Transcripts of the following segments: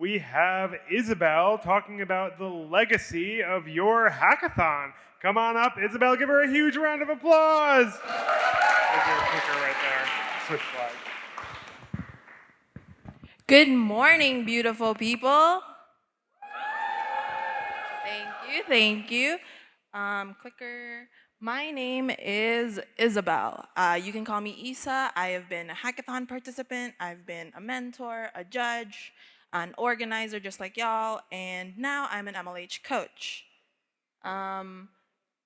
we have Isabel talking about the legacy of your hackathon. Come on up, Isabel, give her a huge round of applause. There's your clicker right there. Switch flag. Good morning, beautiful people. Thank you. Clicker. My name is Isabel. You can call me Isa. I have been a hackathon participant. I've been a mentor, a judge, an organizer just like y'all, and now I'm an MLH coach. I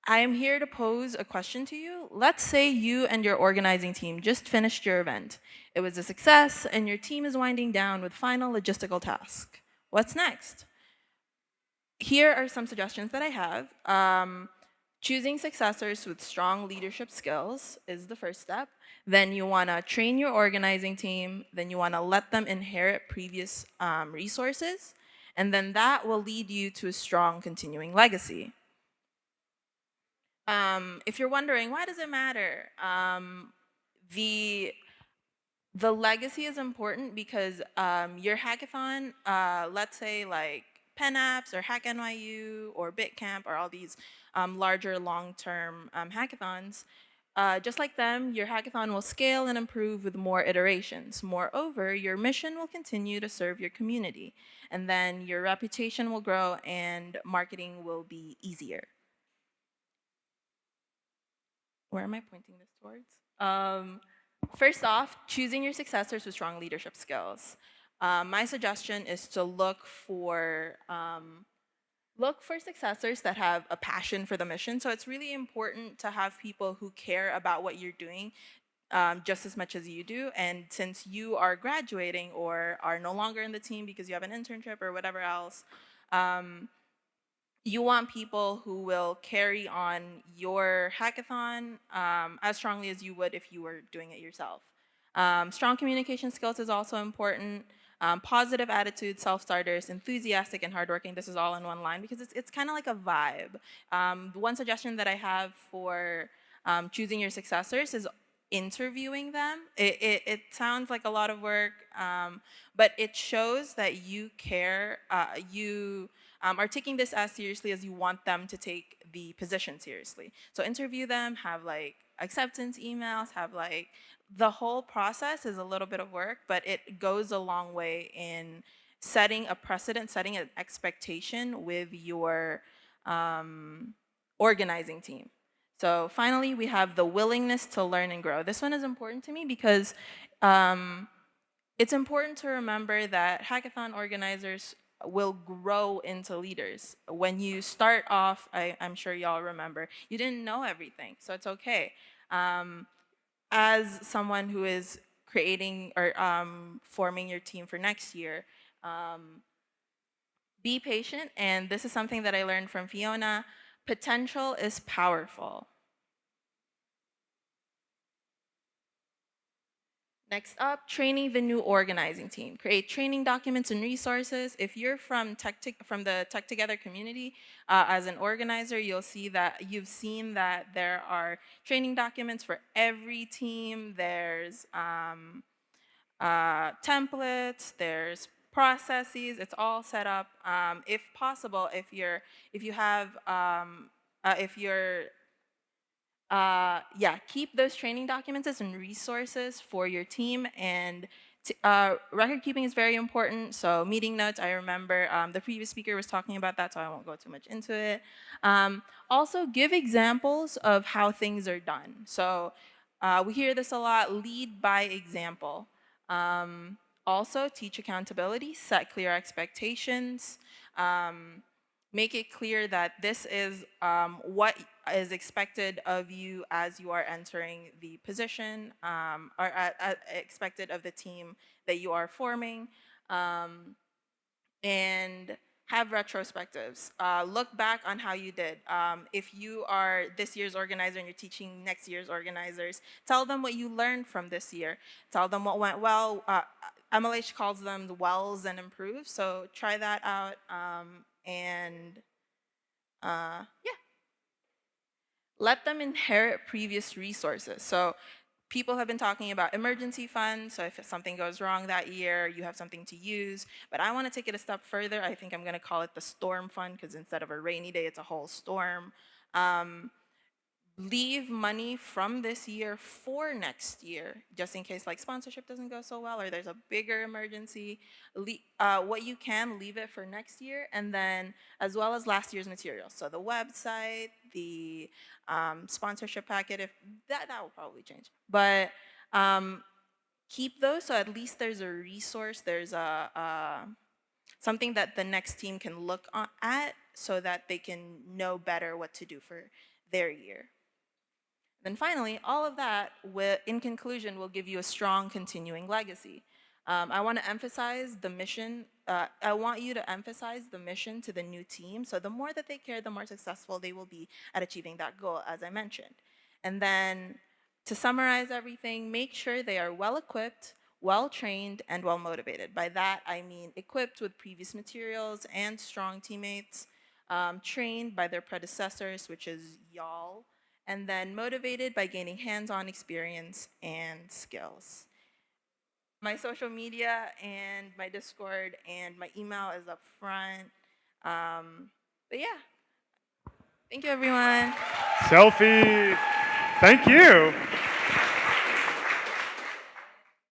am here to pose a question to you. Let's say you and your organizing team just finished your event. It was a success, and your team is winding down with final logistical tasks. What's next? Here are some suggestions that I have. Choosing successors with strong leadership skills is the first step. Then you want to train your organizing team. Then you want to let them inherit previous resources. And then that will lead you to a strong continuing legacy. If you're wondering, why does it matter? The legacy is important because your hackathon, let's say like Penn Apps or Hack NYU or BitCamp or all these larger long-term hackathons, just like them, your hackathon will scale and improve with more iterations. Moreover, your mission will continue to serve your community, and then your reputation will grow and marketing will be easier. Where am I pointing this towards? First off, choosing your successors with strong leadership skills. My suggestion is to look for successors that have a passion for the mission. So it's really important to have people who care about what you're doing just as much as you do. And since you are graduating or are no longer in the team because you have an internship or whatever else, you want people who will carry on your hackathon as strongly as you would if you were doing it yourself. Strong communication skills is also important. Positive attitude, self-starters, enthusiastic and hardworking. This is all in one line because it's kind of like a vibe. One suggestion that I have for choosing your successors is interviewing them. It sounds like a lot of work, but it shows that you care. You are taking this as seriously as you want them to take the position seriously. So interview them, have like acceptance emails, have like the whole process is a little bit of work, but it goes a long way in setting a precedent, setting an expectation with your organizing team. So finally, we have the willingness to learn and grow. This one is important to me because it's important to remember that hackathon organizers will grow into leaders. When you start off, I'm sure y'all remember, you didn't know everything, so it's okay. As someone who is creating or forming your team for next year, be patient, and this is something that I learned from Fiona. Potential is powerful. Next up, training the new organizing team. Create training documents and resources. If you're from the Tech Together community, as an organizer, you've seen that there are training documents for every team. There's templates. There's processes. It's all set up. If possible, if you're keep those training documents and resources for your team. And record keeping is very important. So meeting notes, I remember the previous speaker was talking about that, so I won't go too much into it. Also, give examples of how things are done. So we hear this a lot, lead by example. Also, teach accountability, set clear expectations. Make it clear that this is what is expected of you as you are entering the position, or expected of the team that you are forming, and have retrospectives. Look back on how you did. If you are this year's organizer and you're teaching next year's organizers, tell them what you learned from this year. Tell them what went well. MLH calls them the wells and improve, so try that out. Let them inherit previous resources. So People have been talking about emergency funds, so if something goes wrong that year, you have something to use. But I want to take it a step further. I think I'm going to call it the storm fund, because instead of a rainy day, it's a whole storm. Leave money from this year for next year, just in case like sponsorship doesn't go so well or there's a bigger emergency. What you can, leave it for next year, and then as well as last year's materials. So the website, the sponsorship packet, if that will probably change. But keep those, so at least there's a resource, there's a something that the next team can look at so that they can know better what to do for their year. Then finally, all of that, in conclusion, will give you a strong continuing legacy. I want to emphasize the mission. I want you to emphasize the mission to the new team. So the more that they care, the more successful they will be at achieving that goal, as I mentioned. And then to summarize everything, make sure they are well equipped, well trained, and well motivated. By that, I mean equipped with previous materials and strong teammates, trained by their predecessors, which is y'all, and then motivated by gaining hands-on experience and skills. My social media and my Discord and my email is up front. But yeah, thank you, everyone. Selfie. Thank you.